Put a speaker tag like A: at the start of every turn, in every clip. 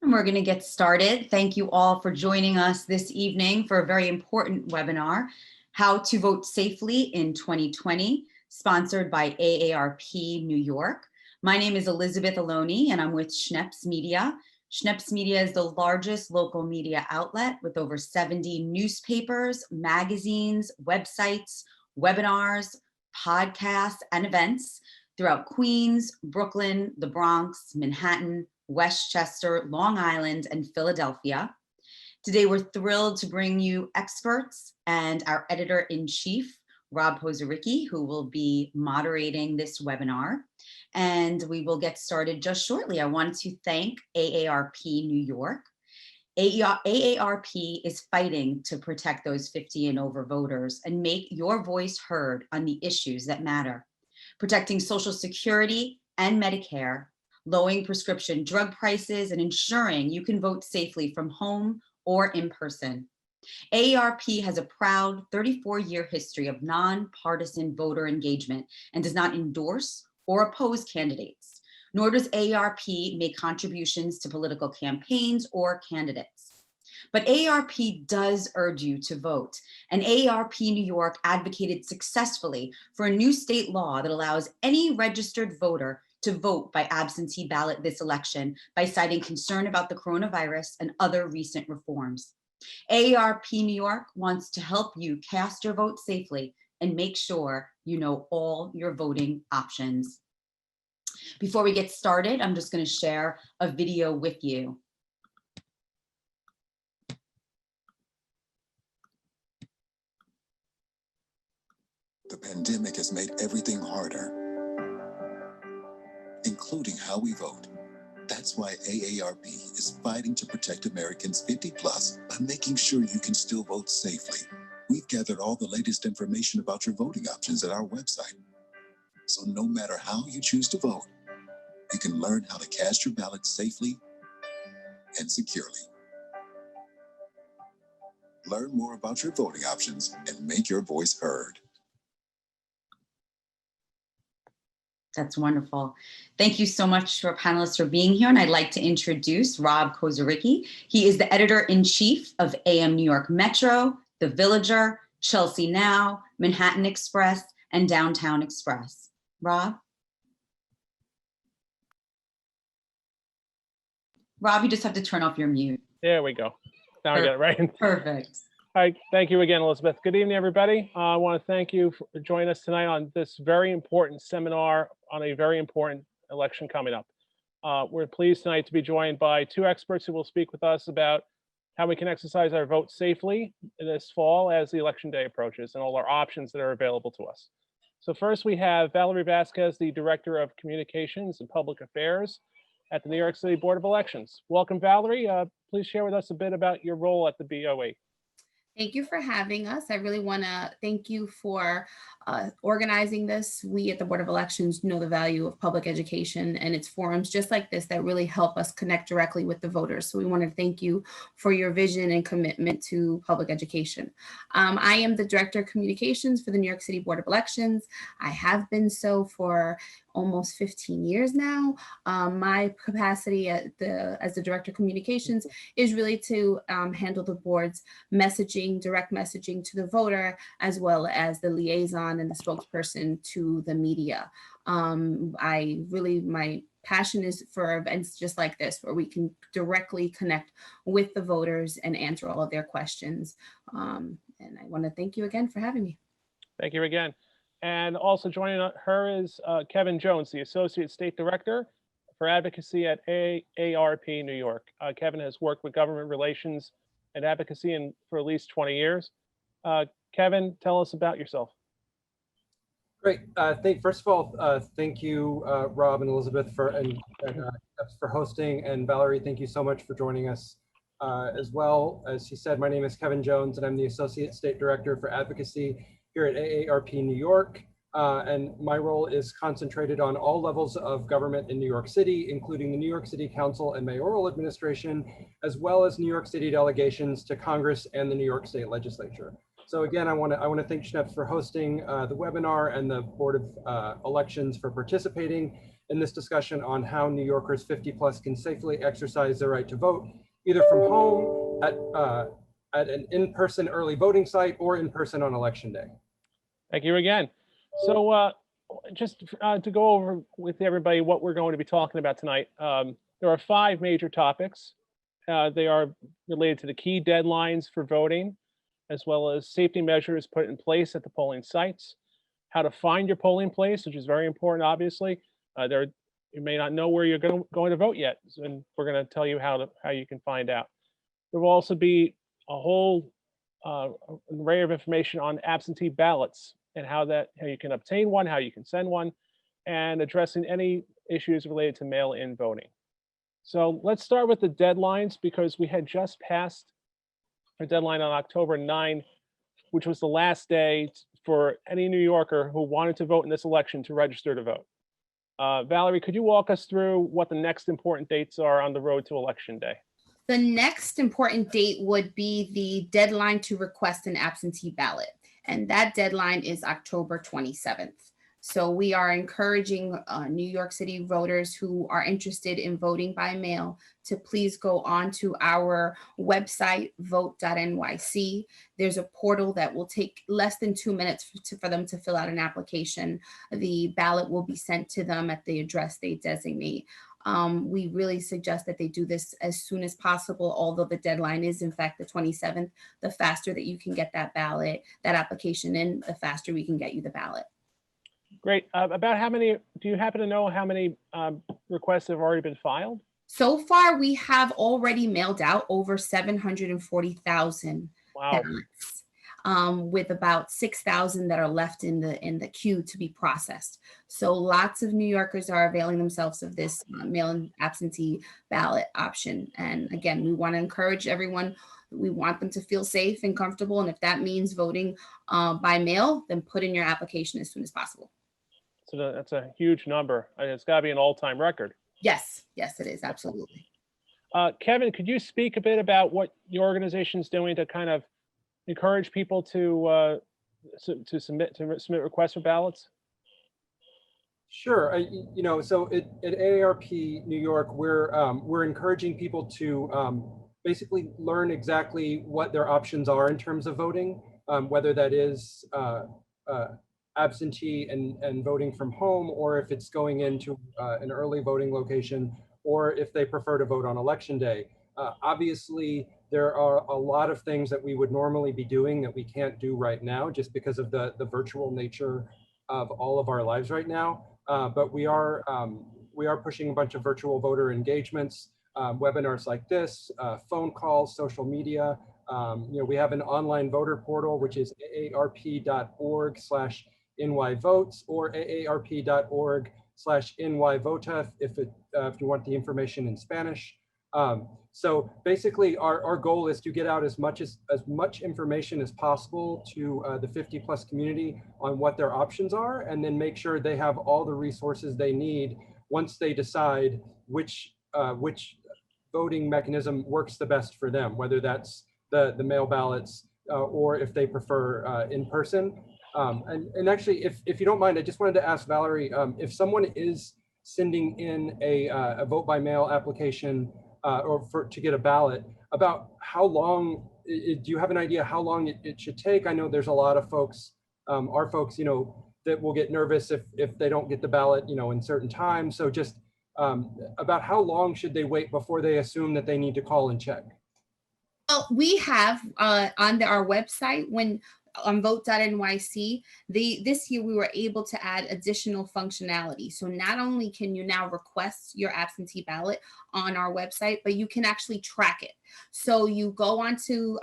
A: And we're going to get started. Thank you all for joining us this evening for a very important webinar, How to Vote Safely in 2020, sponsored by AARP New York. My name is Elizabeth Aloni, and I'm with Schneps Media. Schneps Media is the largest local media outlet with over 70 newspapers, magazines, websites, webinars, podcasts, and events throughout Queens, Brooklyn, the Bronx, Manhattan, Westchester, Long Island, and Philadelphia. Today, we're thrilled to bring you experts and our editor-in-chief, Robb Pozarycki, who will be moderating this webinar. And we will get started just shortly. I wanted to thank AARP New York. AARP is fighting to protect those 50 and over voters and make your voice heard on the issues that matter. Protecting Social Security and Medicare, lowering prescription drug prices, and ensuring you can vote safely from home or in person. AARP has a proud 34-year history of nonpartisan voter engagement and does not endorse or oppose candidates, nor does AARP make contributions to political campaigns or candidates. But AARP does urge you to vote, and AARP New York advocated successfully for a new state law that allows any registered voter to vote by absentee ballot this election by citing concern about the coronavirus and other recent reforms. AARP New York wants to help you cast your vote safely and make sure you know all your voting options. Before we get started, I'm just going to share a video with you.
B: The pandemic has made everything harder, including how we vote. That's why AARP is fighting to protect Americans 50 plus by making sure you can still vote safely. We've gathered all the latest information about your voting options at our website. So no matter how you choose to vote, you can learn how to cast your ballot safely and securely. Learn more about your voting options and make your voice heard.
A: That's wonderful. Thank you so much to our panelists for being here. And I'd like to introduce Robb Pozarycki. He is the editor-in-chief of AM New York Metro, The Villager, Chelsea Now, Manhattan Express, and Downtown Express. Robb? Robb, you just have to turn off your mute.
C: There we go. Now I got it right.
A: Perfect.
C: Hi, thank you again, Elizabeth. Good evening, everybody. I want to thank you for joining us tonight on this very important seminar on a very important election coming up. We're pleased tonight to be joined by two experts who will speak with us about how we can exercise our vote safely this fall as the election day approaches and all our options that are available to us. So first we have Valerie Vasquez, the Director of Communications and Public Affairs at the New York City Board of Elections. Welcome, Valerie. Please share with us a bit about your role at the BOE.
D: Thank you for having us. I really want to thank you for organizing this. We at the Board of Elections know the value of public education, and it's forums just like this that really help us connect directly with the voters. So we want to thank you for your vision and commitment to public education. I am the Director of Communications for the New York City Board of Elections. I have been so for almost 15 years now. My capacity as the Director of Communications is really to handle the board's messaging, direct messaging to the voter, as well as the liaison and the spokesperson to the media. My passion is for events just like this, where we can directly connect with the voters and answer all of their questions. And I want to thank you again for having me.
C: Thank you again. And also joining her is Kevin Jones, the Associate State Director for Advocacy at AARP New York. Kevin has worked with government relations and advocacy for at least 20 years. Kevin, tell us about yourself.
E: Great. First of all, thank you, Robb and Elizabeth, for hosting, and Valerie, thank you so much for joining us as well. As he said, my name is Kevin Jones, and I'm the Associate State Director for Advocacy here at AARP New York. And my role is concentrated on all levels of government in New York City, including the New York City Council and mayoral administration, as well as New York City delegations to Congress and the New York State Legislature. So again, I want to thank Schneps for hosting the webinar and the Board of Elections for participating. in this discussion on how New Yorkers 50+ can safely exercise their right to vote, either from home, at an in-person early voting site, or in person on Election Day.
C: Thank you again. So just to go over with everybody what we're going to be talking about tonight, there are 5 major topics. They are related to the key deadlines for voting, as well as safety measures put in place at the polling sites, how to find your polling place, which is very important, obviously. You may not know where you're going to vote yet, and we're going to tell you how you can find out. There will also be a whole array of information on absentee ballots and how you can obtain one, how you can send one, and addressing any issues related to mail-in voting. So let's start with the deadlines, because we had just passed a deadline on October 9, which was the last day for any New Yorker who wanted to vote in this election to register to vote. Valerie, could you walk us through what the next important dates are on the road to Election Day?
D: The next important date would be the deadline to request an absentee ballot, and that deadline is October 27th. So we are encouraging New York City voters who are interested in voting by mail to please go on to our website, vote.nyc. There's a portal that will take less than 2 minutes for them to fill out an application. The ballot will be sent to them at the address they designate. We really suggest that they do this as soon as possible, although the deadline is in fact the 27th. The faster that you can get that application in, the faster we can get you the ballot.
C: Great. About how many, do you happen to know how many requests have already been filed?
D: So far, we have already mailed out over 740,000
C: Wow.
D: ballots, with about 6,000 that are left in the queue to be processed. So lots of New Yorkers are availing themselves of this mail-in absentee ballot option. And again, we want to encourage everyone. We want them to feel safe and comfortable. And if that means voting by mail, then put in your application as soon as possible.
C: So that's a huge number. It's got to be an all-time record.
D: Yes, yes, it is. Absolutely.
C: Kevin, could you speak a bit about what your organization is doing to kind of encourage people to submit requests for ballots?
E: Sure. So at AARP New York, we're encouraging people to basically learn exactly what their options are in terms of voting, whether that is absentee and voting from home, or if it's going into an early voting location, or if they prefer to vote on Election Day. Obviously, there are a lot of things that we would normally be doing that we can't do right now just because of the virtual nature of all of our lives right now. But we are pushing a bunch of virtual voter engagements, webinars like this, phone calls, social media. We have an online voter portal, which is aarp.org/nyvotes or aarp.org/nyvota if you want the information in Spanish. So basically, our goal is to get out as much information as possible to the 50+ community on what their options are, and then make sure they have all the resources they need once they decide which voting mechanism works the best for them, whether that's the mail ballots or if they prefer in person. And actually, if you don't mind, I just wanted to ask Valerie, if someone is sending in a vote by mail application to get a ballot, about how long, do you have an idea how long it should take? I know there's a lot of folks, our folks, that will get nervous if they don't get the ballot, in certain times. So just about how long should they wait before they assume that they need to call and check?
D: Well, we have on our website, on vote.nyc, this year we were able to add additional functionality. So not only can you now request your absentee ballot on our website, but you can actually track it. So you go onto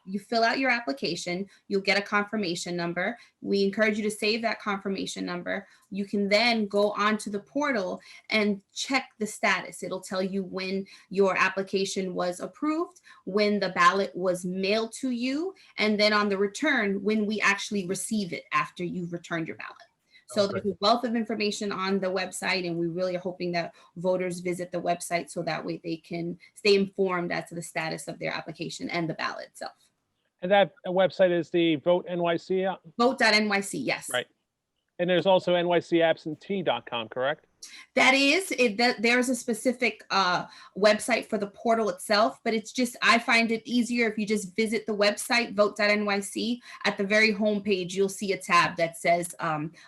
D: you fill out your application, you'll get a confirmation number. We encourage you to save that confirmation number. You can then go onto the portal and check the status. It'll tell you when your application was approved, when the ballot was mailed to you, and then on the return, when we actually receive it after you've returned your ballot. So there's a wealth of information on the website, and we really are hoping that voters visit the website so that way they can stay informed as to the status of their application and the ballot itself.
C: And that website is the Vote NYC?
D: Vote.nyc, yes.
C: Right. And there's also nycabsentee.com, correct?
D: That is it. There's a specific website for the portal itself, but it's just, I find it easier if you just visit the website vote.nyc. At the very homepage, you'll see a tab that says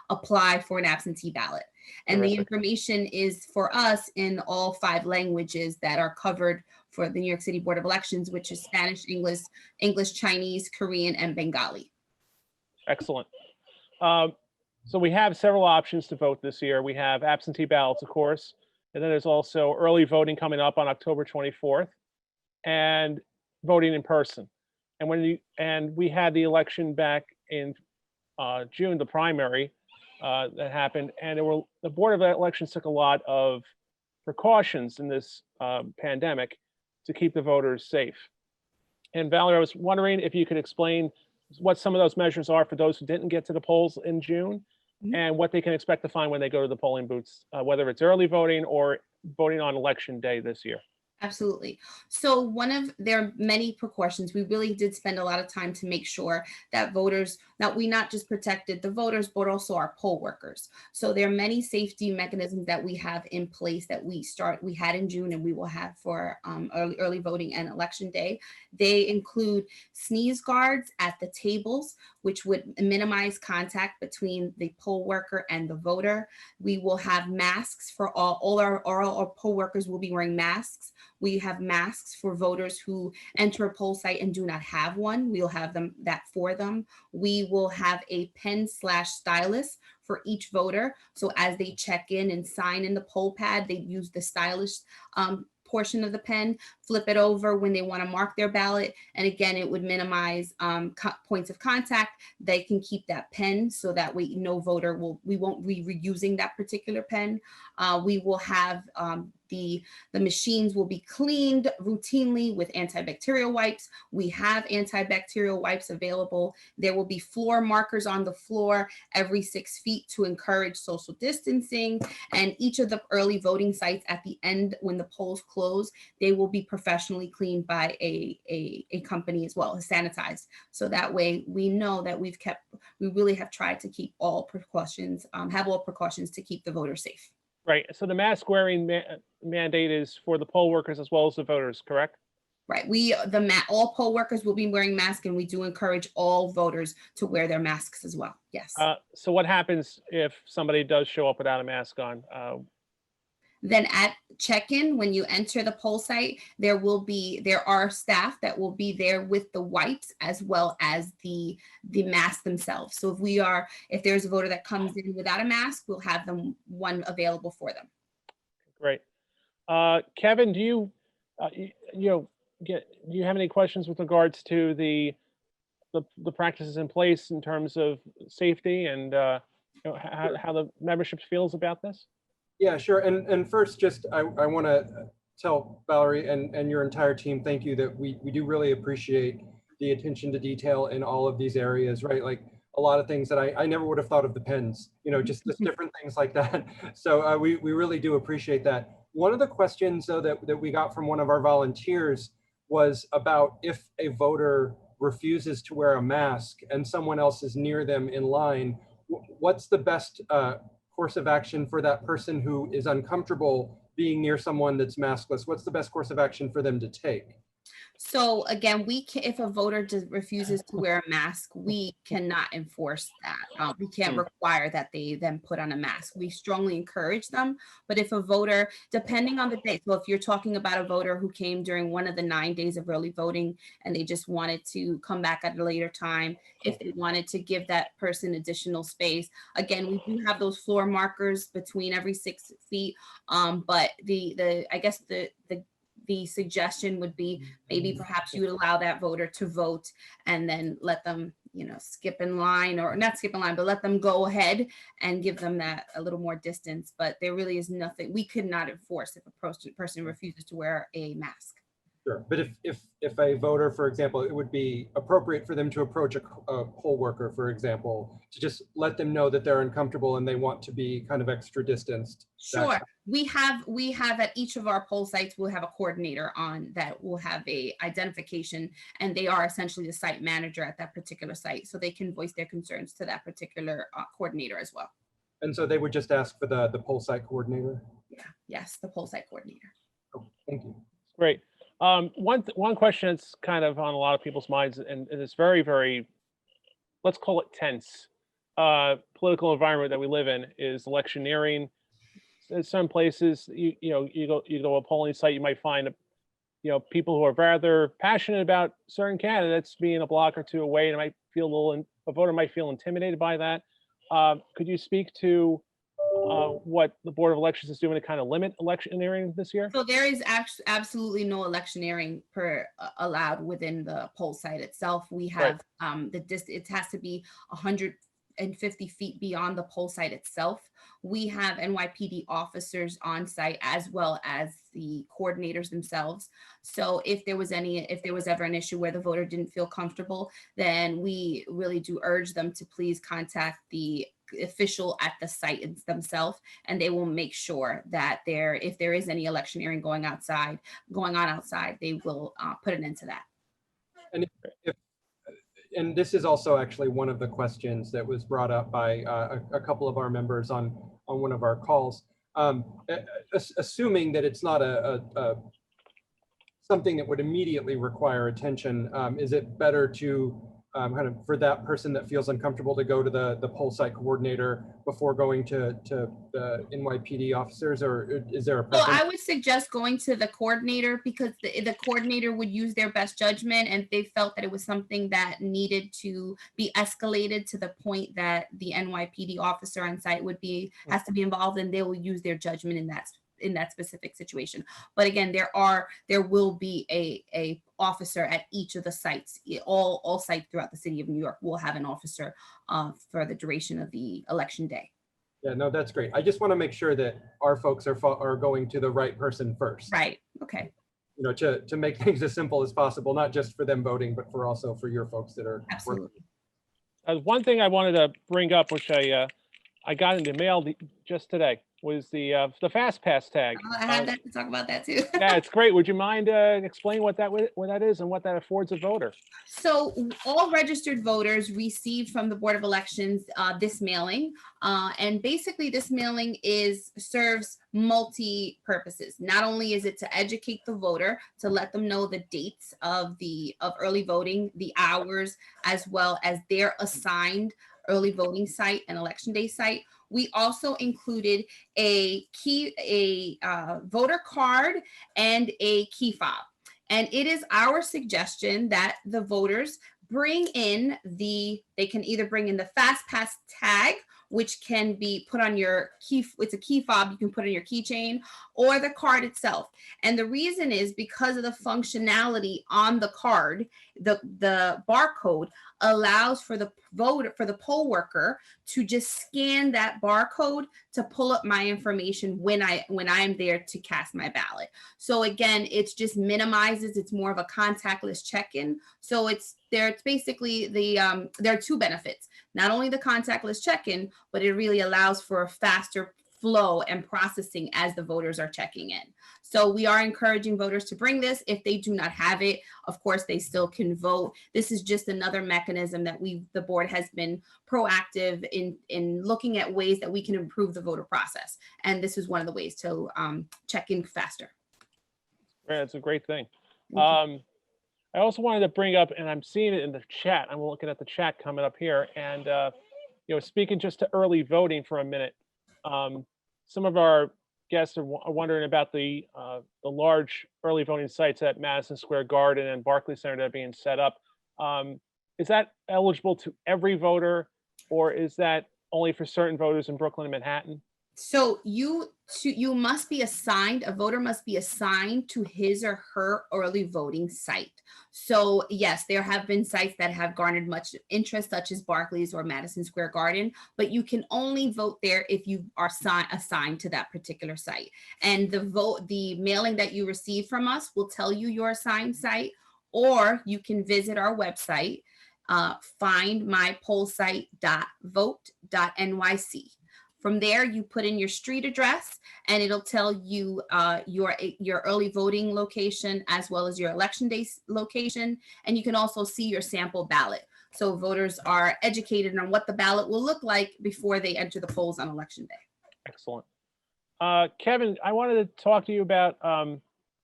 D: apply for an absentee ballot. And the
C: Terrific.
D: information is for us in all 5 languages that are covered for the New York City Board of Elections, which is Spanish, English, Chinese, Korean, and Bengali.
C: Excellent. So we have several options to vote this year. We have absentee ballots, of course, and then there's also early voting coming up on October 24th, and voting in person. And we had the election back in June, the primary that happened, and the Board of Elections took a lot of precautions in this pandemic to keep the voters safe. And Valerie, I was wondering if you could explain what some of those measures are for those who didn't get to the polls in June, and what they can expect to find when they go to the polling booths, whether it's early voting or voting on election day this year.
D: Absolutely. So there are many precautions. We really did spend a lot of time to make sure that we not just protected the voters, but also our poll workers. So there are many safety mechanisms that we have in place that we had in June and we will have for early voting and election day. They include sneeze guards at the tables, which would minimize contact between the poll worker and the voter. We will have masks for all our poll workers will be wearing masks. We have masks for voters who enter a poll site and do not have one. We'll have that for them. We will have a pen/stylus for each voter. So as they check in and sign in the poll pad, they use the stylus portion of the pen, flip it over when they want to mark their ballot. And again, it would minimize points of contact. They can keep that pen so that way no voter we won't be reusing that particular pen. We will have the machines will be cleaned routinely with antibacterial wipes. We have antibacterial wipes available. There will be floor markers on the floor every 6 feet to encourage social distancing. And each of the early voting sites at the end, when the polls close, they will be professionally cleaned by a company as well, sanitized. So that way we know that we really have tried to keep all precautions, have all precautions to keep the voters safe.
C: Right. So the mask wearing mandate is for the poll workers as well as the voters, correct?
D: Right. All poll workers will be wearing masks, and we do encourage all voters to wear their masks as well. Yes.
C: So what happens if somebody does show up without a mask on?
D: Then at check-in, when you enter the poll site, there are staff that will be there with the wipes as well as the mask themselves. So if there's a voter that comes in without a mask, we'll have one available for them.
C: Great. Kevin, do you have any questions with regards to the practices in place in terms of safety and how the membership feels about this?
E: Yeah, sure. And first, just I want to tell Valerie and your entire team, thank you, that we do really appreciate the attention to detail in all of these areas, right? Like a lot of things that I never would have thought of the pens, just different things like that. So we really do appreciate that. One of the questions, though, that we got from one of our volunteers was about if a voter refuses to wear a mask and someone else is near them in line, what's the best course of action for that person who is uncomfortable being near someone that's maskless? What's the best course of action for them to take?
D: So again, if a voter refuses to wear a mask, we cannot enforce that. We can't require that they then put on a mask. We strongly encourage them. But if a voter, depending on the day, so if you're talking about a voter who came during one of the 9 days of early voting and they just wanted to come back at a later time, if they wanted to give that person additional space, again, we do have those floor markers between every 6 feet. But I guess the suggestion would be maybe perhaps you would allow that voter to vote and then let them, skip in line, or not skip in line, but let them go ahead and give them that a little more distance. But there really is nothing we could not enforce if a person refuses to wear a mask.
E: Sure, but if a voter, for example, it would be appropriate for them to approach a poll worker, for example, to just let them know that they're uncomfortable and they want to be kind of extra distanced.
D: Sure. We have at each of our poll sites, we'll have a coordinator on that will have a identification, and they are essentially the site manager at that particular site. So they can voice their concerns to that particular coordinator as well.
E: And so they would just ask for the poll site coordinator?
D: Yeah. Yes, the poll site coordinator.
E: Oh, thank you.
C: Great. One question that's kind of on a lot of people's minds, and it's very, very, let's call it tense, political environment that we live in, is electioneering. In some places, you go to a polling site, you might find, people who are rather passionate about certain candidates being a block or two away, and it might feel a voter might feel intimidated by that. Could you speak to what the Board of Elections is doing to kind of limit electioneering this year?
D: So there is absolutely no electioneering allowed within the poll site itself. We have it has to be 150 feet beyond the poll site itself. We have NYPD officers on site as well as the coordinators themselves. So if there was ever an issue where the voter didn't feel comfortable, then we really do urge them to please contact the official at the site themselves, and they will make sure that if there is any electioneering going on outside, they will put an end to that.
E: And this is also actually one of the questions that was brought up by a couple of our members on one of our calls. Assuming that it's not something that would immediately require attention, is it better to kind of for that person that feels uncomfortable to go to the poll site coordinator before going to the NYPD officers, or is there a preference?
D: Well, I would suggest going to the coordinator, because the coordinator would use their best judgment, and they felt that it was something that needed to be escalated to the point that the NYPD officer on site has to be involved, and they will use their judgment in that specific situation. But again, there will be a officer at each of the sites. All sites throughout the city of New York will have an officer for the duration of the election day.
E: Yeah, no, that's great. I just want to make sure that our folks are going to the right person first.
D: Right. Okay.
E: To make things as simple as possible, not just for them voting, but also for your folks that are
D: Absolutely.
E: working.
C: One thing I wanted to bring up, which I got in the mail just today, was the Fast Pass tag.
D: I have that to talk about that too.
C: Yeah, it's great. Would you mind explaining what that is and what that affords a voter?
D: So all registered voters received from the Board of Elections this mailing, and basically this mailing serves multi-purposes. Not only is it to educate the voter, to let them know the dates of early voting, the hours, as well as their assigned early voting site and election day site. We also included a voter card and a key fob. And it is our suggestion that the voters they can either bring in the Fast Pass tag, which can be put on your key. It's a key fob you can put on your keychain, or the card itself. And the reason is because of the functionality on the card, the barcode allows for the poll worker to just scan that barcode to pull up my information when I'm there to cast my ballot. So again, it's just minimizes. It's more of a contactless check-in. So it's basically there are two benefits. Not only the contactless check-in, but it really allows for a faster flow and processing as the voters are checking in. So we are encouraging voters to bring this. If they do not have it, of course, they still can vote. This is just another mechanism that the board has been proactive in looking at ways that we can improve the voter process. And this is one of the ways to check in faster.
C: Yeah, it's a great thing. I also wanted to bring up, and I'm seeing it in the chat. I'm looking at the chat coming up here, and speaking just to early voting for a minute. Some of our guests are wondering about the large early voting sites at Madison Square Garden and Barclays Center that are being set up. Is that eligible to every voter, or is that only for certain voters in Brooklyn and Manhattan?
D: So you must be assigned, a voter must be assigned to his or her early voting site. So yes, there have been sites that have garnered much interest, such as Barclays or Madison Square Garden, but you can only vote there if you are assigned to that particular site. And the mailing that you receive from us will tell you your assigned site, or you can visit our website, findmypollsite.vote.nyc. From there, you put in your street address, and it'll tell you your early voting location as well as your election day location. And you can also see your sample ballot. So voters are educated on what the ballot will look like before they enter the polls on election day.
C: Excellent. Kevin, I wanted to talk to you about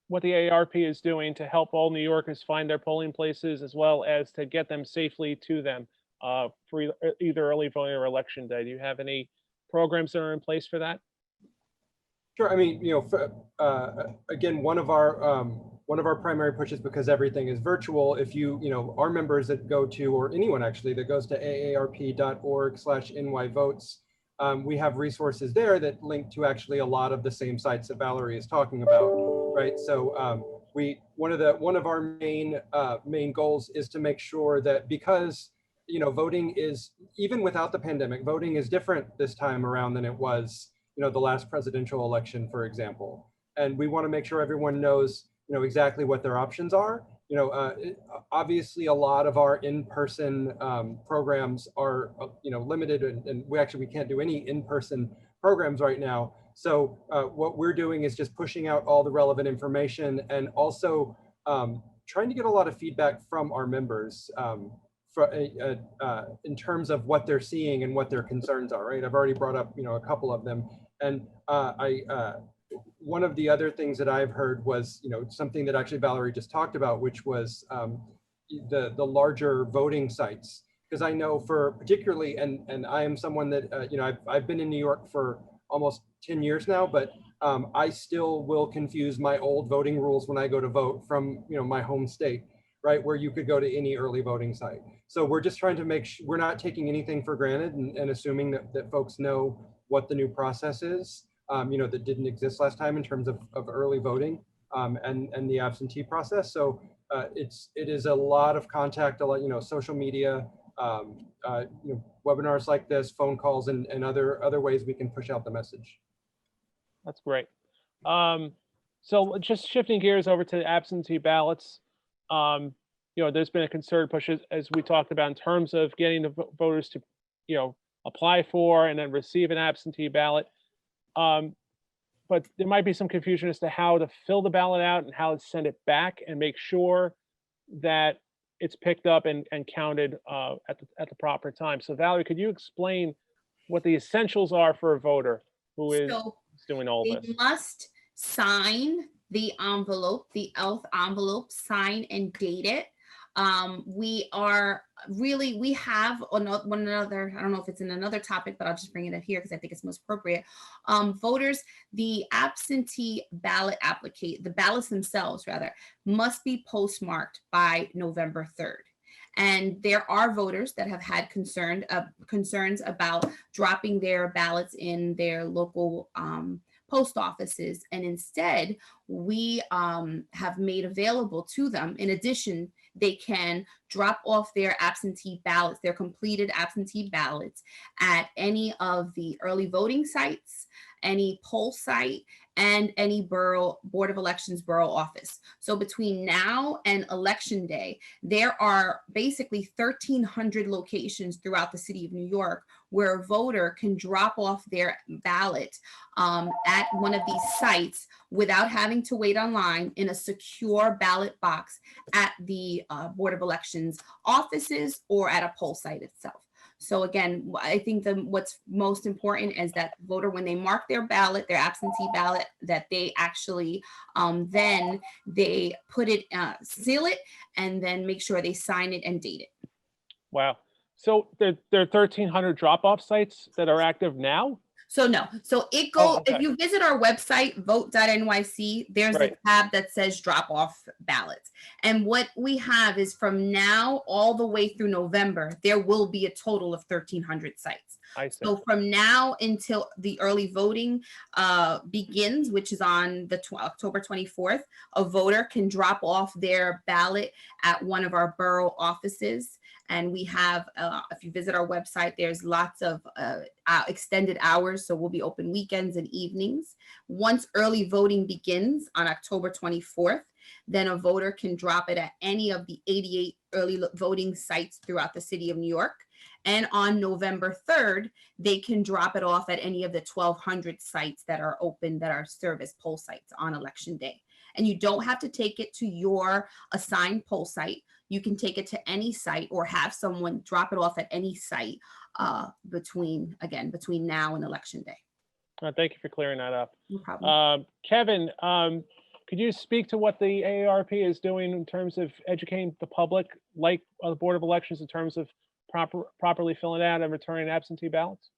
C: what the AARP is doing to help all New Yorkers find their polling places, as well as to get them safely to them for either early voting or election day. Do you have any programs that are in place for that?
E: Sure. I mean, again, one of our primary pushes, because everything is virtual. If our members that go to, or anyone actually that goes to aarp.org/nyvotes, we have resources there that link to actually a lot of the same sites that Valerie is talking about, right? So one of our main goals is to make sure that, because voting is, even without the pandemic, voting is different this time around than it was, the last presidential election, for example. And we want to make sure everyone knows, exactly what their options are. Obviously, a lot of our in-person programs are, limited, and we can't do any in-person programs right now. So what we're doing is just pushing out all the relevant information, and also trying to get a lot of feedback from our members. In terms of what they're seeing and what their concerns are, right? I've already brought up, a couple of them. And one of the other things that I've heard was, something that actually Valerie just talked about, which was the larger voting sites. Because I know particularly, and I am someone that, I've been in New York for almost 10 years now, but I still will confuse my old voting rules when I go to vote from, my home state, right? Where you could go to any early voting site. So we're just trying to make sure we're not taking anything for granted, and assuming that folks know what the new process is, that didn't exist last time in terms of early voting and the absentee process. So it is a lot of contact, a lot, social media, webinars like this, phone calls, and other ways we can push out the message.
C: That's great. So just shifting gears over to the absentee ballots. There's been a concerted push, as we talked about, in terms of getting the voters to, apply for and then receive an absentee ballot. But there might be some confusion as to how to fill the ballot out and how to send it back and make sure that it's picked up and counted at the proper time. So Valerie, could you explain what the essentials are for a voter who is doing all this?
D: They must sign the envelope, the ELF envelope, sign and date it. We have one another, I don't know if it's in another topic, but I'll just bring it up here because I think it's most appropriate. Voters, the absentee ballot the ballots themselves rather, must be postmarked by November 3rd. And there are voters that have had concerns about dropping their ballots in their local post offices. And instead, we have made available to them, in addition, they can drop off their absentee ballots, their completed absentee ballots, at any of the early voting sites, any poll site, and any Board of Elections borough office. So between now and election day, there are basically 1,300 locations throughout the city of New York where a voter can drop off their ballot at one of these sites without having to wait online, in a secure ballot box at the Board of Elections offices or at a poll site itself. So again, I think what's most important is that voter, when they mark their ballot, their absentee ballot, that they actually then they put it, seal it, and then make sure they sign it and date it.
C: Wow. So there are 1,300 drop-off sites that are active now?
D: So no, so it goes,
C: okay.
D: if you visit our website, vote.nyc, there's
C: Right.
D: a tab that says drop off ballots. And what we have is from now all the way through November, there will be a total of 1,300 sites.
C: I see.
D: So from now until the early voting begins, which is on the October 24th, a voter can drop off their ballot at one of our borough offices. And we have, if you visit our website, there's lots of extended hours. So we'll be open weekends and evenings. Once early voting begins on October 24th, then a voter can drop it at any of the 88 early voting sites throughout the city of New York. And on November 3rd, they can drop it off at any of the 1,200 sites that are open, that are service poll sites on election day. And you don't have to take it to your assigned poll site. You can take it to any site or have someone drop it off at any site between now and election day.
C: Thank you for clearing that up.
D: No problem.
C: Kevin, could you speak to what the AARP is doing in terms of educating the public, like the Board of Elections, in terms of properly filling out and returning absentee ballots?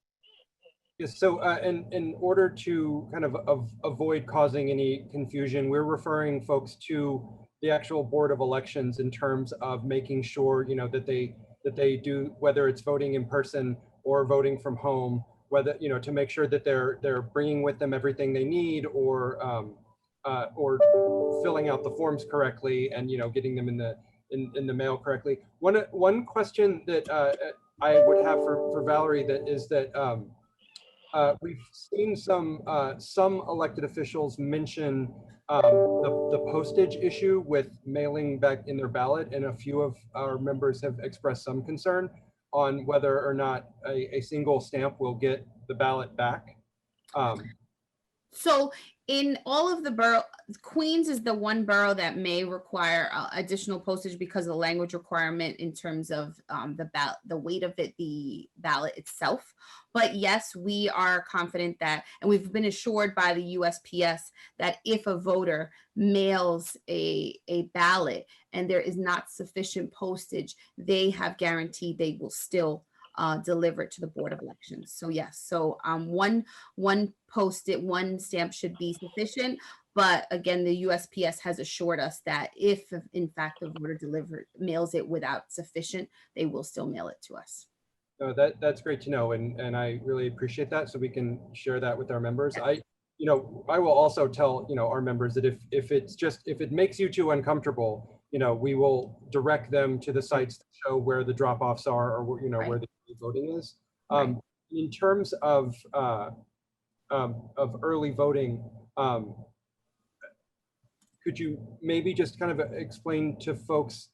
E: Yes, so in order to kind of avoid causing any confusion, we're referring folks to the actual Board of Elections in terms of making sure, you know, that they do, whether it's voting in person or voting from home, whether, you know, to make sure that they're bringing with them everything they need, or filling out the forms correctly, and, you know, getting them in the mail correctly. One question that I would have for Valerie, that is that we've seen some elected officials mention the postage issue with mailing back in their ballot, and a few of our members have expressed some concern on whether or not a single stamp will get the ballot back.
D: So in all of the borough, Queens is the one borough that may require additional postage because of the language requirement in terms of the weight of it, the ballot itself. But yes, we are confident that, and we've been assured by the USPS that if a voter mails a ballot and there is not sufficient postage, they have guaranteed they will still deliver it to the Board of Elections. So yes, so one stamp should be sufficient. But again, the USPS has assured us that if in fact the voter mails it without sufficient, they will still mail it to us.
E: No, that's great to know, and I really appreciate that, so we can share that with our members. I will also tell, you know, our members that if it makes you too uncomfortable, you know, we will direct them to the sites that show where the drop-offs are, or, you know, right, where the voting is.
D: Right.
E: In terms of early voting, could you maybe just kind of explain to folks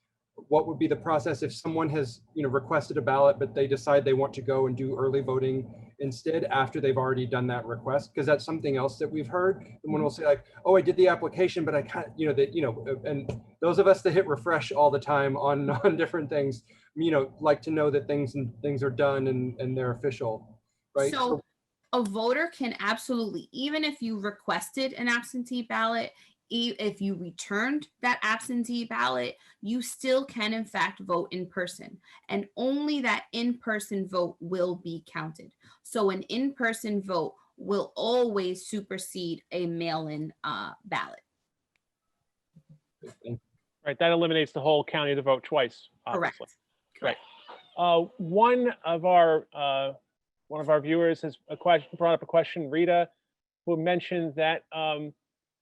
E: what would be the process if someone has, you know, requested a ballot, but they decide they want to go and do early voting instead after they've already done that request? Because that's something else that we've heard. Someone will say like, oh, I did the application, but I can't, you know, that, you know, and those of us that hit refresh all the time on different things, you know, like to know that things are done and they're official, right?
D: So a voter can absolutely, even if you requested an absentee ballot, if you returned that absentee ballot, you still can in fact vote in person, and only that in-person vote will be counted. So an in-person vote will always supersede a mail-in ballot.
C: Right, that eliminates the whole county to vote twice, obviously.
D: Correct.
C: Right. One of our viewers has brought up a question, Rita, who mentioned that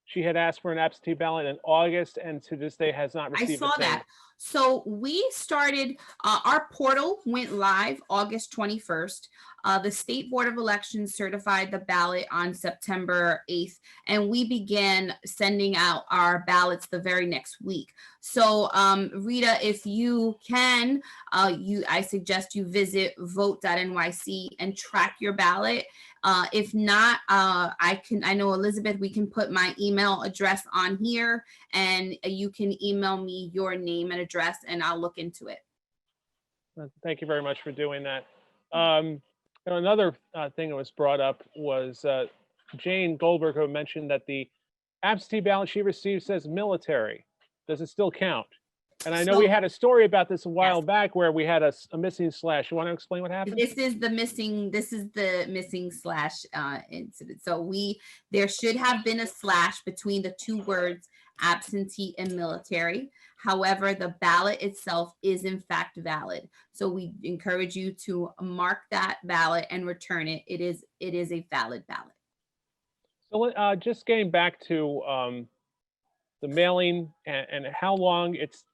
C: she had asked for an absentee ballot in August, and to this day has not received it.
D: I saw that. So we started, our portal went live August 21st. The State Board of Elections certified the ballot on September 8th, and we began sending out our ballots the very next week. So Rita, if you can, I suggest you visit vote.nyc and track your ballot. If not, I know Elizabeth, we can put my email address on here, and you can email me your name and address and I'll look into it.
C: Thank you very much for doing that. Another thing that was brought up was Jane Goldberg, who mentioned that the absentee ballot she received says military. Does it still count? And I know we
D: So-
C: had a story about this a while
D: Yes.
C: back where we had a missing slash. You want to explain what happened?
D: This is the missing slash incident. So there should have been a slash between the two words absentee and military. However, the ballot itself is in fact valid. So we encourage you to mark that ballot and return it. It is a valid ballot.
C: So just getting back to the mailing and how long it's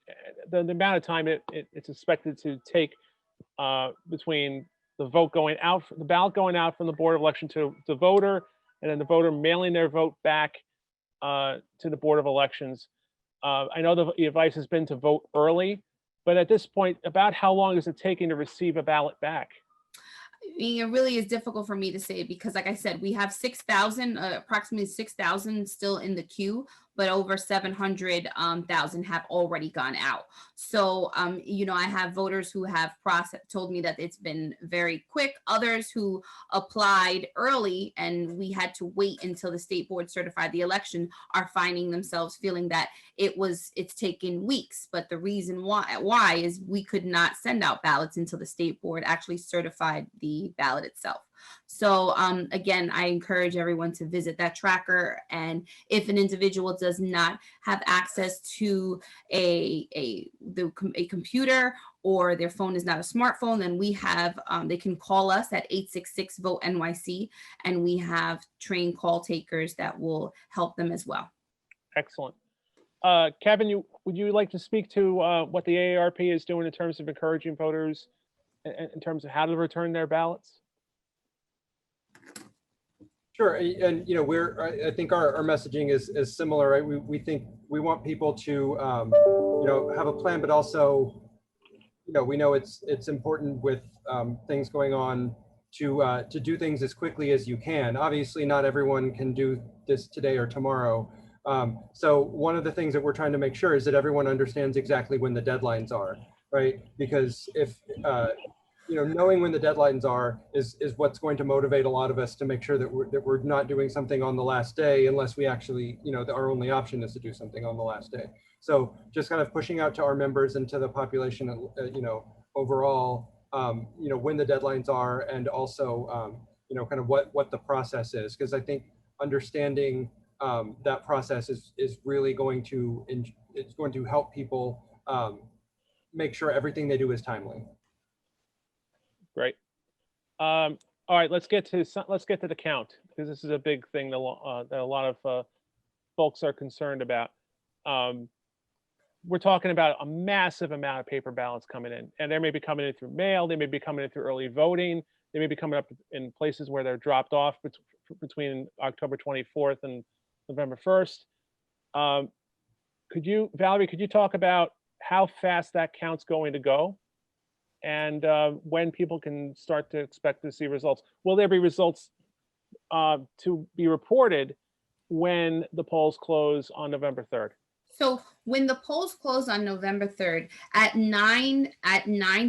C: the amount of time it's expected to take between the vote going out, the ballot going out from the Board of Election to the voter, and then the voter mailing their vote back to the Board of Elections. I know the advice has been to vote early, but at this point, about how long is it taking to receive a ballot back?
D: I mean, it really is difficult for me to say because, like I said, we have 6,000, approximately 6,000 still in the queue, but over 700,000 have already gone out. So, I have voters who have told me that it's been very quick. Others who applied early and we had to wait until the state board certified the election are finding themselves feeling that it's taken weeks. But the reason why is we could not send out ballots until the state board actually certified the ballot itself. So again, I encourage everyone to visit that tracker. And if an individual does not have access to a computer or their phone is not a smartphone, then we have, they can call us at 866-VOTE-NYC, and we have trained call takers that will help them as well.
C: Excellent. Kevin, would you like to speak to what the AARP is doing in terms of encouraging voters in terms of how to return their ballots?
E: Sure, and I think our messaging is similar, right? We think we want people to have a plan, but also we know it's important with things going on to do things as quickly as you can. Obviously, not everyone can do this today or tomorrow. So one of the things that we're trying to make sure is that everyone understands exactly when the deadlines are, right? Because if knowing when the deadlines are is what's going to motivate a lot of us to make sure that we're not doing something on the last day unless we actually, our only option is to do something on the last day. So just kind of pushing out to our members and to the population, overall, when the deadlines are, and also, kind of what the process is. Because I think understanding that process is really going to help people make sure everything they do is timely.
C: Great. All right, let's get to the count, because this is a big thing that a lot of folks are concerned about. We're talking about a massive amount of paper ballots coming in, and they may be coming in through mail, they may be coming in through early voting, they may be coming up in places where they're dropped off between October 24th and November 1st. Valerie, could you talk about how fast that count's going to go? And when people can start to expect to see results? Will there be results to be reported when the polls close on November 3rd?
D: So when the polls close on November 3rd at 9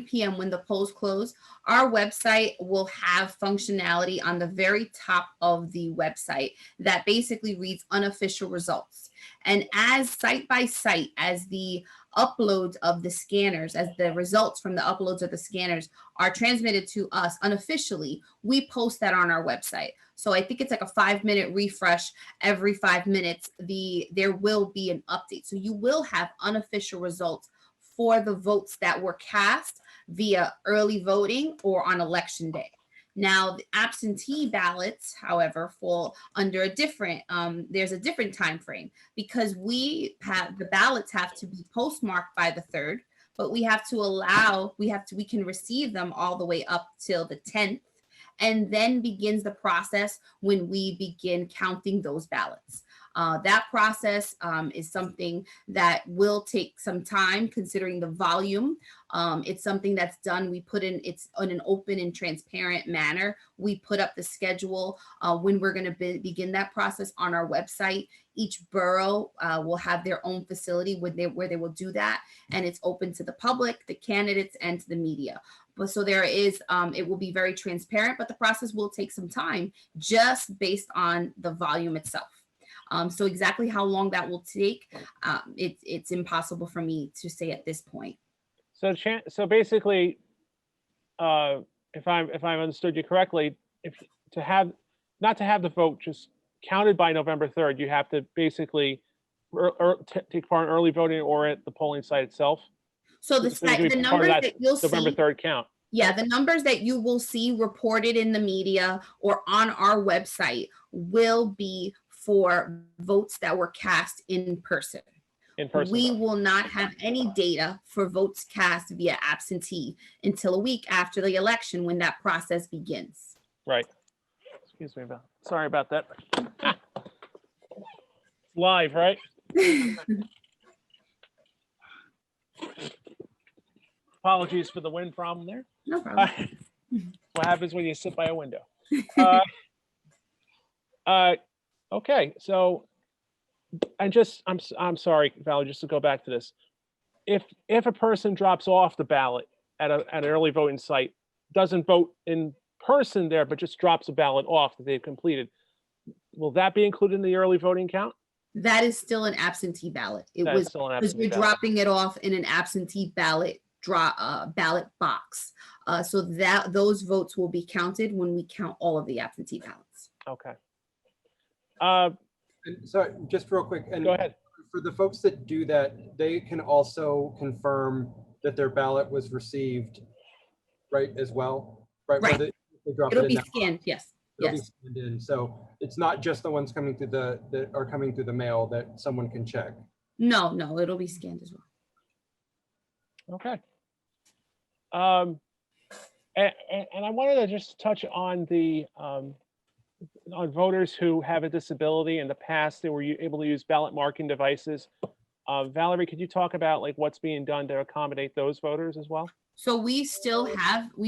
D: p.m. when the polls close, our website will have functionality on the very top of the website that basically reads unofficial results. And as site by site, as the uploads of the scanners, as the results from the uploads of the scanners are transmitted to us unofficially, we post that on our website. So I think it's like a 5-minute refresh every 5 minutes. There will be an update. So you will have unofficial results for the votes that were cast via early voting or on election day. Now, the absentee ballots, however, fall under a different, there's a different time frame, because the ballots have to be postmarked by the 3rd, but we can receive them all the way up till the 10th. And then begins the process when we begin counting those ballots. That process is something that will take some time considering the volume. It's something that's done. It's in an open and transparent manner. We put up the schedule when we're going to begin that process on our website. Each borough will have their own facility where they will do that. And it's open to the public, the candidates, and to the media. But so there is, it will be very transparent, but the process will take some time just based on the volume itself. So exactly how long that will take, it's impossible for me to say at this point.
C: So basically, if I've understood you correctly, not to have the vote just counted by November 3rd, you have to basically take part in early voting or at the polling site itself.
D: So
C: It's gonna be
D: the
C: part of
D: numbers
C: that
D: that you'll
C: November
D: see,
C: 3rd count.
D: yeah, the numbers that you will see reported in the media or on our website will be for votes that were cast in person.
C: In person.
D: We will not have any data for votes cast via absentee until a week after the election when that process begins.
C: Right. Excuse me, sorry about that. Live, right? Apologies for the wind problem there.
D: No problem.
C: What happens when you sit by a window? Okay, so I'm sorry, Valerie, just to go back to this. If a person drops off the ballot at an early voting site, doesn't vote in person there, but just drops a ballot off that they've completed, will that be included in the early voting count?
D: That is still an absentee ballot. It was because you're dropping it off in an absentee ballot ballot box. So that those votes will be counted when we count all of the absentee ballots.
C: Okay.
E: And sorry, just real quick. And
C: go ahead.
E: For the folks that do that, they can also confirm that their ballot was received, right, as well? Right.
D: Right.
E: They drop
D: It'll
E: it in
D: be scanned, yes.
E: It'll
D: Yes.
E: be scanned in. So it's not just the ones coming through that are coming through the mail that someone can check.
D: No, it'll be scanned as well.
C: Okay. And I wanted to just touch on on voters who have a disability. In the past, they were able to use ballot marking devices. Valerie, could you talk about like what's being done to accommodate those voters as well?
D: So we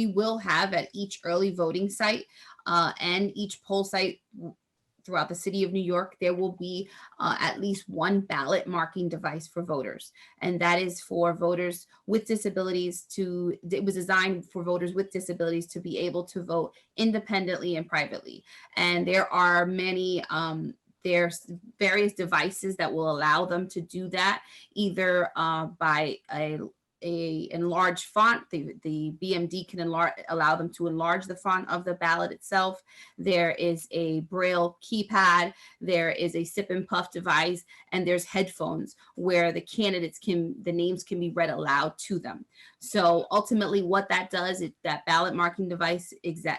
D: will have at each early voting site and each poll site throughout the city of New York, there will be at least one ballot marking device for voters. And that is for voters with disabilities it was designed for voters with disabilities to be able to vote independently and privately. And there are many, there's various devices that will allow them to do that, either by a enlarged font. The BMD can allow them to enlarge the font of the ballot itself. There is a Braille keypad, there is a sip and puff device, and there's headphones where the names can be read aloud to them. So ultimately what that does, that ballot marking device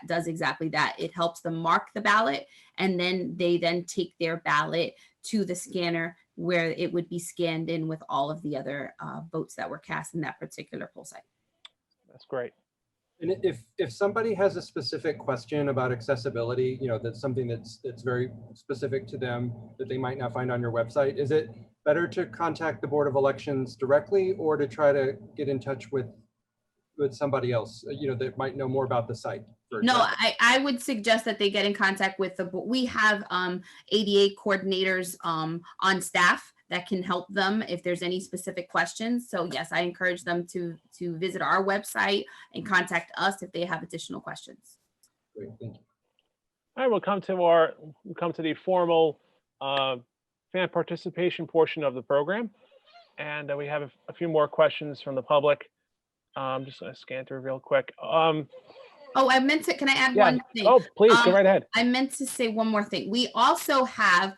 D: does exactly that. It helps them mark the ballot, and then they take their ballot to the scanner where it would be scanned in with all of the other votes that were cast in that particular poll site.
C: That's great.
E: And if somebody has a specific question about accessibility, that's something that's very specific to them that they might not find on your website, is it better to contact the Board of Elections directly or to try to get in touch with somebody else, that might know more about the site?
D: No, I would suggest that they get in contact with we have ADA coordinators on staff that can help them if there's any specific questions. So yes, I encourage them to visit our website and contact us if they have additional questions.
E: Great, thank you.
C: All right, we'll come to the formal fan participation portion of the program. And we have a few more questions from the public. I'm just going to scan through real quick.
D: Can I add one thing?
C: Oh, please, go right ahead.
D: I meant to say one more thing. We also have,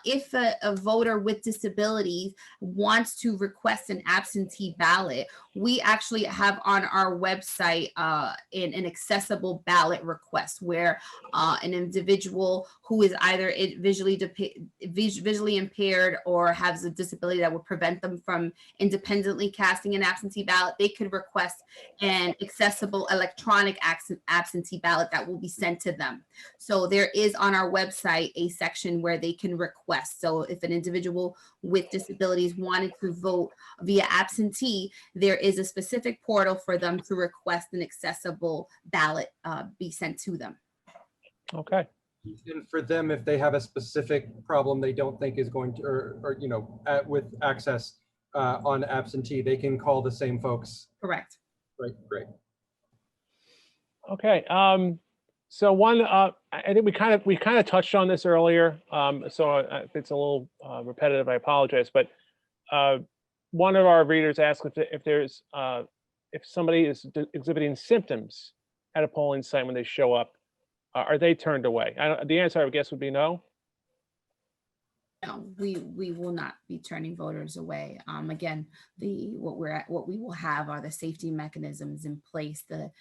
D: if a voter with disabilities wants to request an absentee ballot, we actually have on our website an accessible ballot request where an individual who is either visually impaired or has a disability that would prevent them from independently casting an absentee ballot, they could request an accessible electronic absentee ballot that will be sent to them. So there is on our website a section where they can request. So if an individual with disabilities wanted to vote via absentee, there is a specific portal for them to request an accessible ballot be sent to them.
C: Okay.
E: And for them, if they have a specific problem they don't think is going to, or with access on absentee, they can call the same folks.
D: Correct.
E: Right, great.
C: Okay. So one, I think we kind of touched on this earlier. So if it's a little repetitive, I apologize. But one of our readers asked if somebody is exhibiting symptoms at a polling site when they show up, are they turned away? The answer, I would guess, would be no.
D: No, we will not be turning voters away. Again, what we will have are the safety mechanisms in place, the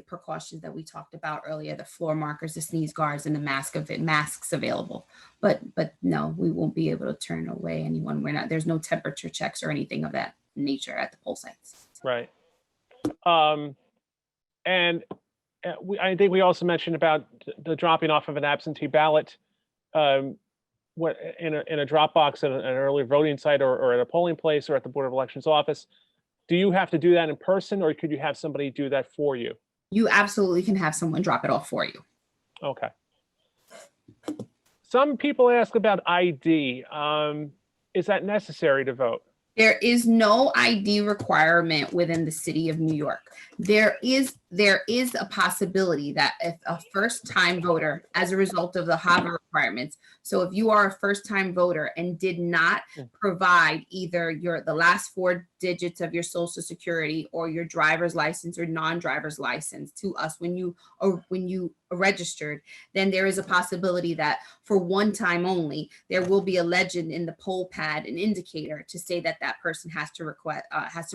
D: precautions that we talked about earlier, the floor markers, the sneeze guards, and the masks available. But no, we won't be able to turn away anyone. There's no temperature checks or anything of that nature at the poll sites.
C: Right. And I think we also mentioned about the dropping off of an absentee ballot. What in a drop box at an early voting site or at a polling place or at the Board of Elections office, do you have to do that in person, or could you have somebody do that for you?
D: You absolutely can have someone drop it off for you.
C: Okay. Some people ask about ID. Is that necessary to vote?
D: There is no ID requirement within the city of New York. There is a possibility that if a first-time voter, as a result of the HAVA requirements, so if you are a first-time voter and did not provide either the last 4 digits of your social security or your driver's license or non-driver's license to us when you registered, then there is a possibility that for one time only, there will be a legend in the poll pad, an indicator to say that that person has to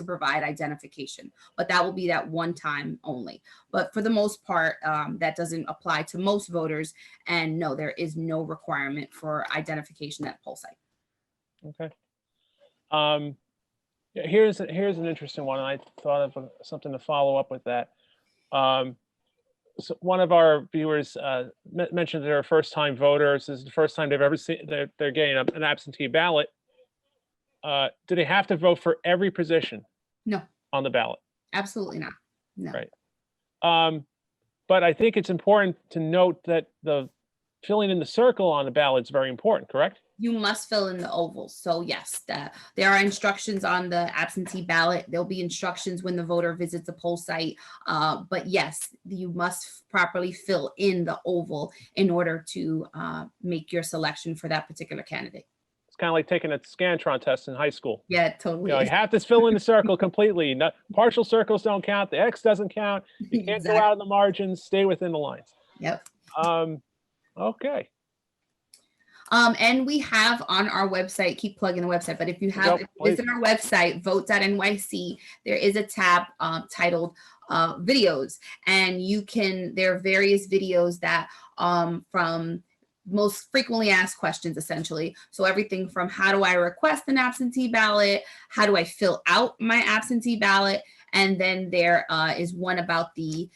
D: provide identification, but that will be that one time only. But for the most part, that doesn't apply to most voters, and no, there is no requirement for identification at poll site.
C: Okay. Here's an interesting one, and I thought of something to follow up with that. So one of our viewers mentioned they're first-time voters. This is the first time they've ever seen they're getting an absentee ballot. Do they have to vote for every position?
D: No,
C: on the ballot?
D: absolutely not. No.
C: Right. But I think it's important to note that the filling in the circle on the ballot is very important, correct?
D: You must fill in the ovals. So yes, there are instructions on the absentee ballot. There'll be instructions when the voter visits a poll site. But yes, you must properly fill in the oval in order to make your selection for that particular candidate.
C: It's kind of like taking a Scantron test in high school.
D: Yeah, totally.
C: You have to fill in the circle completely. Partial circles don't count. The X doesn't count. You can't go out in the margins. Stay within the lines.
D: Yep.
C: Okay.
D: And we have on our website, keep plugging the website, but if you visit our website, vote.nyc, there is a tab titled videos, and there are various videos that from most frequently asked questions, essentially. So everything from how do I request an absentee ballot? How do I fill out my absentee ballot? And then there is one about the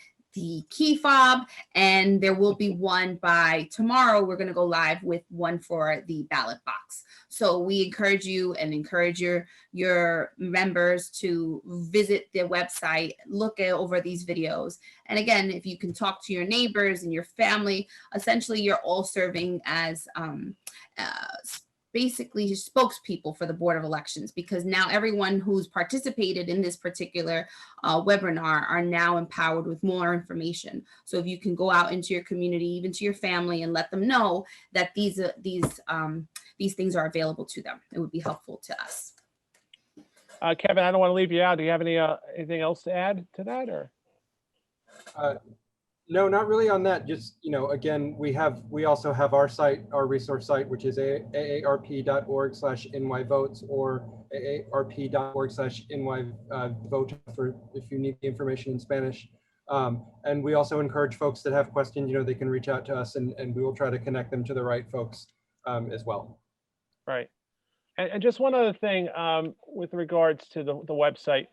D: key fob, and there will be one by tomorrow. We're going to go live with one for the ballot box. So we encourage you and encourage your members to visit the website, look over these videos. And again, if you can talk to your neighbors and your family, essentially you're all serving as basically spokespeople for the Board of Elections, because now everyone who's participated in this particular webinar are now empowered with more information. So if you can go out into your community, even to your family, and let them know that these things are available to them, it would be helpful to us.
C: Kevin, I don't want to leave you out. Do you have anything else to add to that, or?
E: No, not really on that. Just, again, we also have our site, our resource site, which is aarp.org/nyvotes or aarp.org/nyvote for if you need the information in Spanish. And we also encourage folks that have questions, they can reach out to us, and we will try to connect them to the right folks as well.
C: Right. And just one other thing with regards to the website,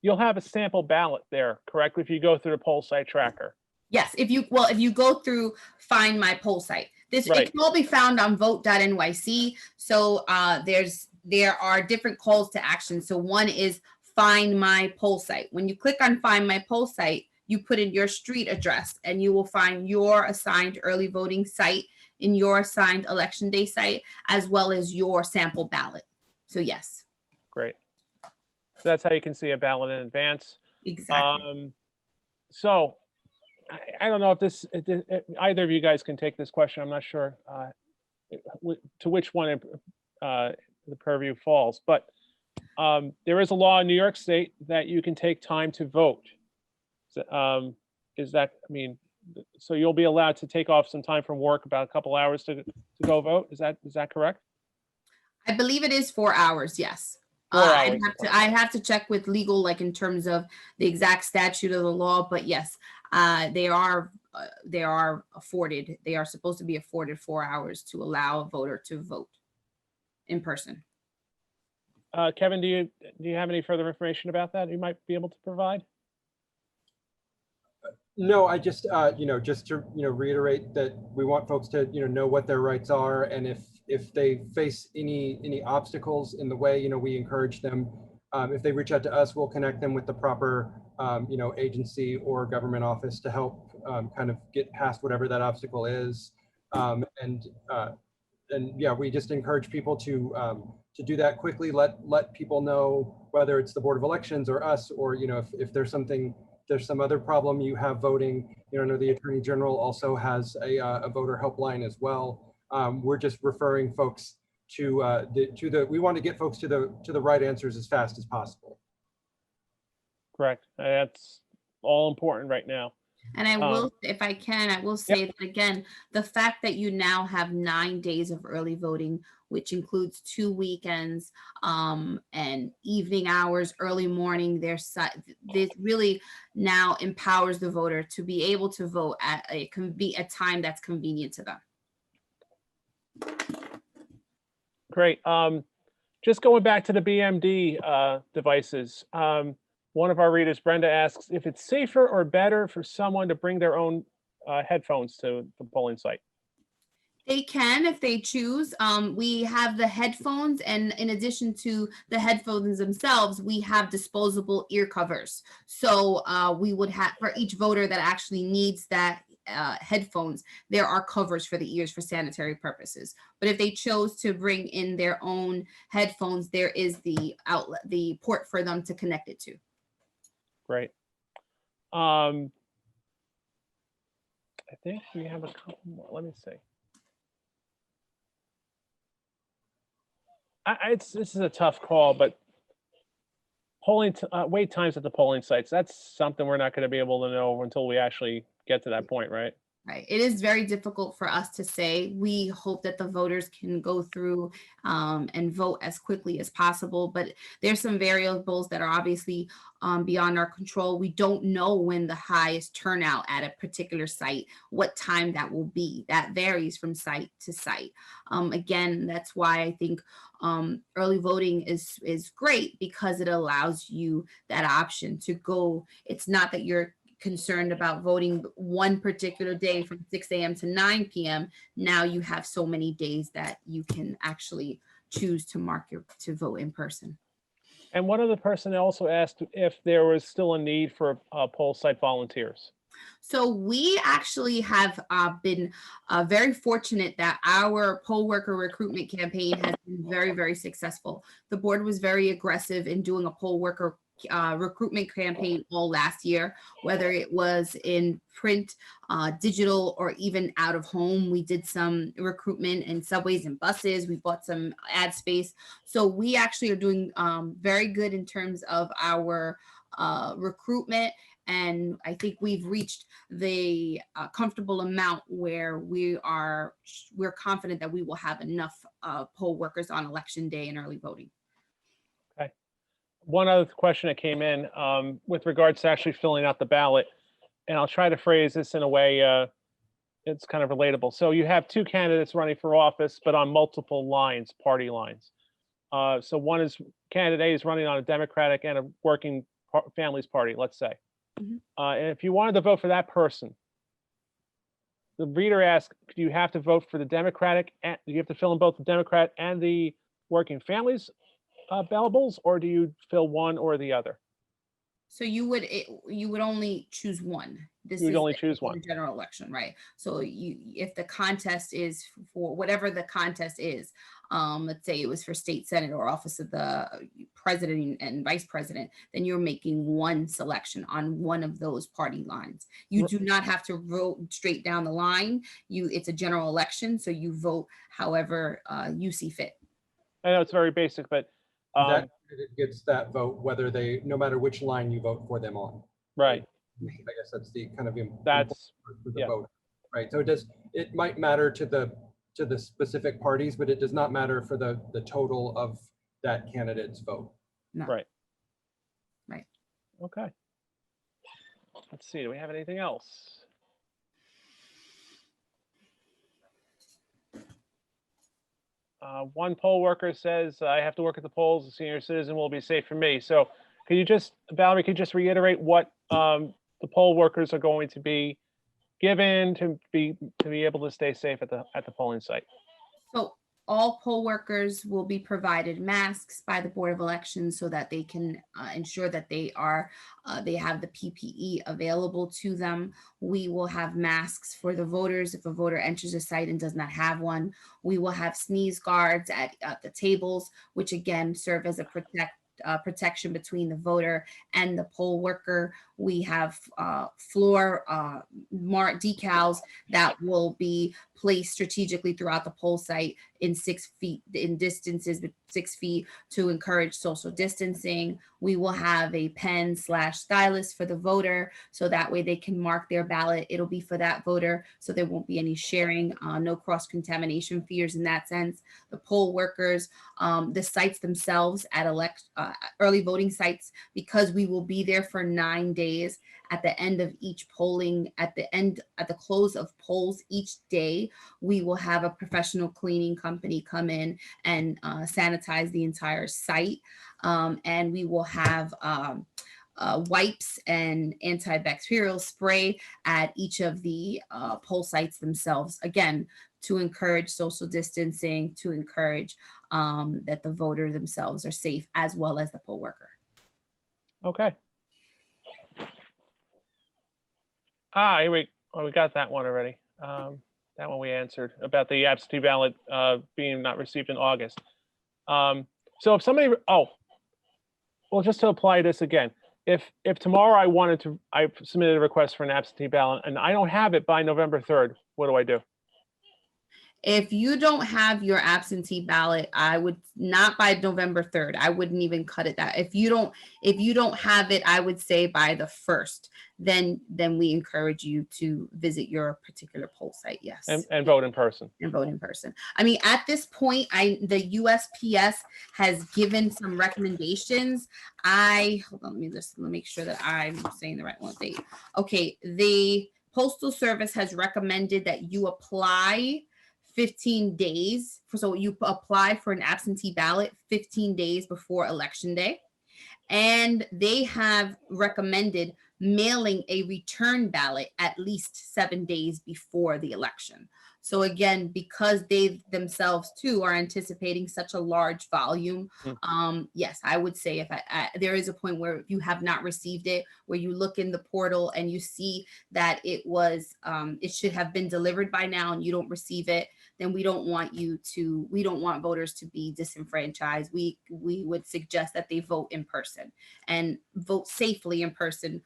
C: you'll have a sample ballot there, correct? If you go through the poll site tracker.
D: Yes, if you go through Find My Poll Site, it can all be found on vote.nyc. So there are different calls to action. So one is Find My Poll Site. When you click on Find My Poll Site, you put in your street address, and you will find your assigned early voting site in your assigned election day site, as well as your sample ballot. So yes.
C: Great. So that's how you can see a ballot in advance.
D: Exactly.
C: So I don't know if either of you guys can take this question. I'm not sure to which one the purview falls, but there is a law in New York State that you can take time to vote. Is that, I mean, so you'll be allowed to take off some time from work, about a couple hours to go vote? Is that correct?
D: I believe it is 4 hours, yes.
C: 4 hours.
D: I have to check with legal, like in terms of the exact statute of the law, but yes, they are afforded, they are supposed to be afforded 4 hours to allow a voter to vote in person.
C: Kevin, do you have any further information about that you might be able to provide?
E: No, I just, just to, reiterate that we want folks to, know what their rights are. And if they face any obstacles in the way, we encourage them. If they reach out to us, we'll connect them with the proper, agency or government office to help kind of get past whatever that obstacle is. And yeah, we just encourage people to do that quickly. Let people know, whether it's the Board of Elections or us, or, if there's some other problem you have voting. I know the Attorney General also has a voter helpline as well. We're just referring folks to we want to get folks to the right answers as fast as possible.
C: Correct. That's all important right now.
D: And I will, if I can, I will say that again, the fact that you now have 9 days of early voting, which includes 2 weekends and evening hours, early morning, this really now empowers the voter to be able to vote at a time that's convenient to them.
C: Great. Just going back to the BMD devices. One of our readers, Brenda, asks if it's safer or better for someone to bring their own headphones to the polling site.
D: They can if they choose. We have the headphones, and in addition to the headphones themselves, we have disposable ear covers. So we would have, for each voter that actually needs that headphones, there are covers for the ears for sanitary purposes. But if they chose to bring in their own headphones, there is the outlet, the port for them to connect it to.
C: Great. I think we have a couple more. Let me see. This is a tough call, but wait times at the polling sites, that's something we're not going to be able to know until we actually get to that point, right?
D: Right. It is very difficult for us to say. We hope that the voters can go through and vote as quickly as possible, but there's some variables that are obviously beyond our control. We don't know when the highest turnout at a particular site, what time that will be. That varies from site to site. Again, that's why I think early voting is great, because it allows you that option to go. It's not that you're concerned about voting one particular day from 6 a.m. to 9 p.m. Now you have so many days that you can actually choose to vote in person.
C: And one other person also asked if there was still a need for poll site volunteers.
D: So we actually have been very fortunate that our poll worker recruitment campaign has been very, very successful. The board was very aggressive in doing a poll worker recruitment campaign all last year, whether it was in print, digital, or even out of home. We did some recruitment in subways and buses. We bought some ad space. So we actually are doing very good in terms of our recruitment. And I think we've reached the comfortable amount where we're confident that we will have enough poll workers on election day and early voting.
C: Okay. One other question that came in with regards to actually filling out the ballot, and I'll try to phrase this in a way it's kind of relatable. So you have two candidates running for office, but on multiple lines, party lines. So candidate A is running on a Democratic and a Working Families Party, let's say.
D: Mm-hmm.
C: And if you wanted to vote for that person, the reader asked, do you have to vote for the Democratic, and do you have to fill in both the Democrat and the Working Families ballotables, or do you fill one or the other?
D: So you would only choose one. This
C: You would
D: is
C: only
D: the-
C: choose
D: the
C: one.
D: general election, right? So if the contest is for whatever the contest is, let's say it was for state senate or office of the president and vice president, then you're making one selection on one of those party lines. You do not have to vote straight down the line. It's a general election, so you vote however you see fit.
C: I know it's very basic, but
E: That candidate gets that vote, whether they, no matter which line you vote for them on.
C: right.
E: I guess that's the kind of important
C: That's
E: part for the
C: yeah.
E: vote, right? So it might matter to the specific parties, but it does not matter for the total of that candidate's vote.
D: No.
C: Right.
D: Right.
C: Okay. Let's see. Do we have anything else? One poll worker says, I have to work at the polls. A senior citizen will be safe for me. So can you just, Valerie, could you just reiterate what the poll workers are going to be given to be able to stay safe at the polling site?
D: So all poll workers will be provided masks by the Board of Elections so that they can ensure that they have the PPE available to them. We will have masks for the voters. If a voter enters a site and does not have one, we will have sneeze guards at the tables, which again serve as a protection between the voter and the poll worker. We have floor mark decals that will be placed strategically throughout the poll site in 6 feet in distances, 6 feet, to encourage social distancing. We will have a pen/stylus for the voter, so that way they can mark their ballot. It'll be for that voter, so there won't be any sharing, no cross-contamination fears in that sense. The poll workers, the sites themselves at early voting sites, because we will be there for 9 days. At the end of each polling, at the close of polls each day, we will have a professional cleaning company come in and sanitize the entire site. And we will have wipes and antibacterial spray at each of the poll sites themselves. Again, to encourage social distancing, to encourage that the voter themselves are safe, as well as the poll worker.
C: Okay. Here we got that one already. That one we answered about the absentee ballot being not received in August. So if somebody, well, just to apply this again, if tomorrow I submitted a request for an absentee ballot and I don't have it by November 3rd, what do I do?
D: If you don't have your absentee ballot, I would not by November 3rd. I wouldn't even cut it that. If you don't have it, I would say by the 1st. Then we encourage you to visit your particular poll site. Yes.
C: And vote in person.
D: And vote in person. I mean, at this point, the USPS has given some recommendations. Hold on, let me make sure that I'm saying the right one date. Okay, the Postal Service has recommended that you apply 15 days. So you apply for an absentee ballot 15 days before Election Day. And they have recommended mailing a return ballot at least 7 days before the election. So again, because they themselves too are anticipating such a large volume, yes, I would say if there is a point where you have not received it, where you look in the portal and you see that it should have been delivered by now and you don't receive it, then we don't want voters to be disenfranchised. We would suggest that they vote in person and vote safely in person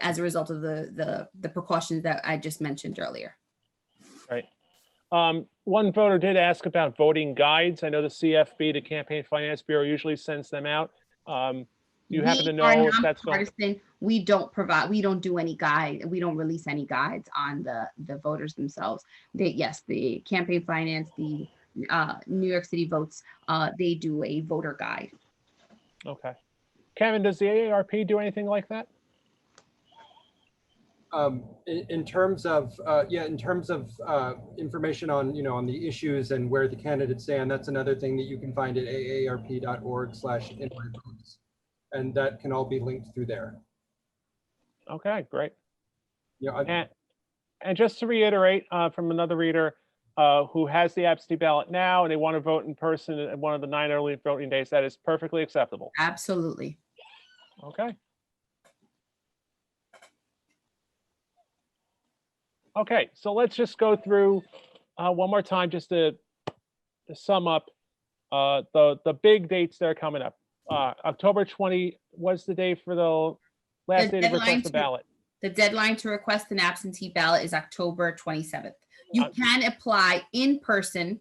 D: as a result of the precautions that I just mentioned earlier.
C: Right. One voter did ask about voting guides. I know the CFB, the Campaign Finance Bureau, usually sends them out. Do you happen to know if that's
D: nonpartisan? We don't do any guide. We don't release any guides on the voters themselves. The Campaign Finance, the New York City Votes, they do a voter guide.
C: Okay. Kevin, does the AARP do anything like that?
E: In terms of information on the issues and where the candidates stand, that's another thing that you can find at aarp.org/inmyvotes, and that can all be linked through there.
C: Okay, great.
E: Yeah.
C: And just to reiterate from another reader who has the absentee ballot now and they want to vote in person at one of the 9 early voting days, that is perfectly acceptable.
D: Absolutely.
C: Okay. Okay, so let's just go through one more time just to sum up the big dates that are coming up. October 20 was the day for the last day to request the ballot.
D: The deadline to request an absentee ballot is October 27th. You can apply in person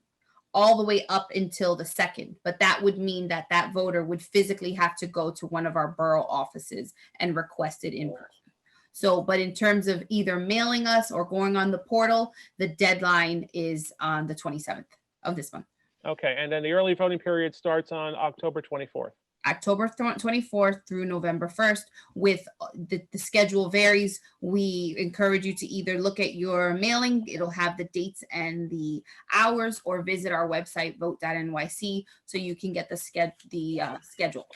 D: all the way up until the 2nd, but that would mean that that voter would physically have to go to one of our borough offices and request it in person. So, but in terms of either mailing us or going on the portal, the deadline is on the 27th of this month.
C: Okay, and then the early voting period starts on October 24th.
D: October 24th through November 1st. With the schedule varies. We encourage you to either look at your mailing, it'll have the dates and the hours, or visit our website, vote.nyc, so you can get the schedule.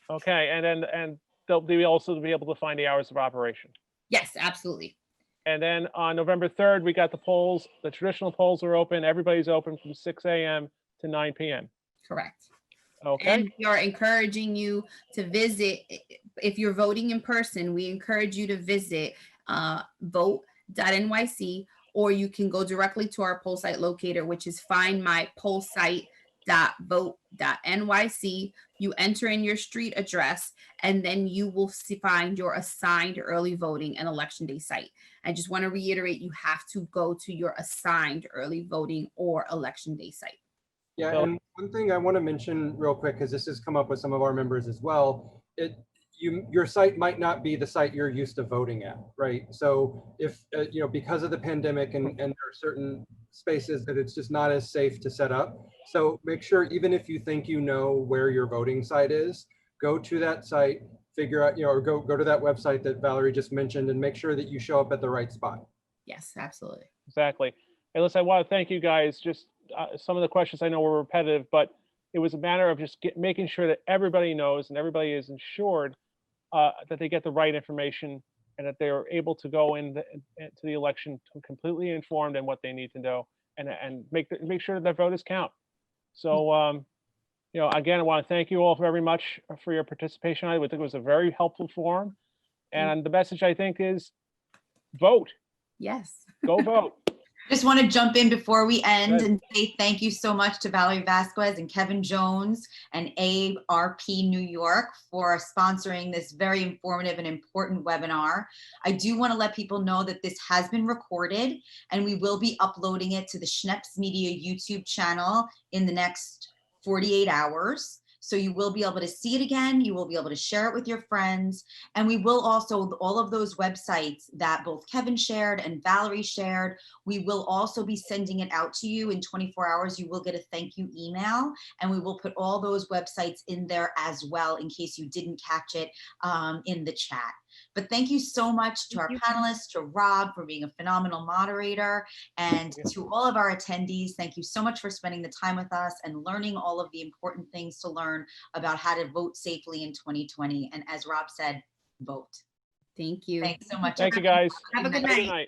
C: Okay, and they'll be also be able to find the hours of operation.
D: Yes, absolutely.
C: And then on November 3rd, we got the polls. The traditional polls are open. Everybody's open from 6 a.m. to 9 p.m.
D: Correct.
C: Okay.
D: And we are encouraging you to visit, if you're voting in person, we encourage you to visit vote.nyc, or you can go directly to our poll site locator, which is findmypollsite.vote.nyc. You enter in your street address, and then you will find your assigned early voting and election day site. I just want to reiterate, you have to go to your assigned early voting or election day site.
E: Yeah, and one thing I want to mention real quick, because this has come up with some of our members as well, your site might not be the site you're used to voting at, right? So if, because of the pandemic and there are certain spaces that it's just not as safe to set up. So make sure, even if you think you know where your voting site is, go to that site, figure out, or go to that website that Valerie just mentioned, and make sure that you show up at the right spot.
D: Yes, absolutely.
C: Exactly. Hey, listen, I want to thank you guys. Just some of the questions I know were repetitive, but it was a matter of just making sure that everybody knows and everybody is ensured that they get the right information and that they're able to go into the election completely informed in what they need to know, and make sure that their voters count. So, again, I want to thank you all very much for your participation. I think it was a very helpful forum, and the message, I think, is vote.
D: Yes.
C: Go vote.
A: Just want to jump in before we end and say thank you so much to Valerie Vasquez and Kevin Jones and AARP New York for sponsoring this very informative and important webinar. I do want to let people know that this has been recorded, and we will be uploading it to the Schneps Media YouTube channel in the next 48 hours. So you will be able to see it again. You will be able to share it with your friends. And we will also, all of those websites that both Kevin shared and Valerie shared, we will also be sending it out to you in 24 hours. You will get a thank you email, and we will put all those websites in there as well in case you didn't catch it in the chat. But thank you so much to our panelists, to Rob for being a phenomenal moderator, and to all of our attendees. Thank you so much for spending the time with us and learning all of the important things to learn about how to vote safely in 2020. And as Rob said, vote.
D: Thank you.
A: Thanks so much.
C: Thank you, guys.
D: Have a good
C: Good
D: night.
C: night.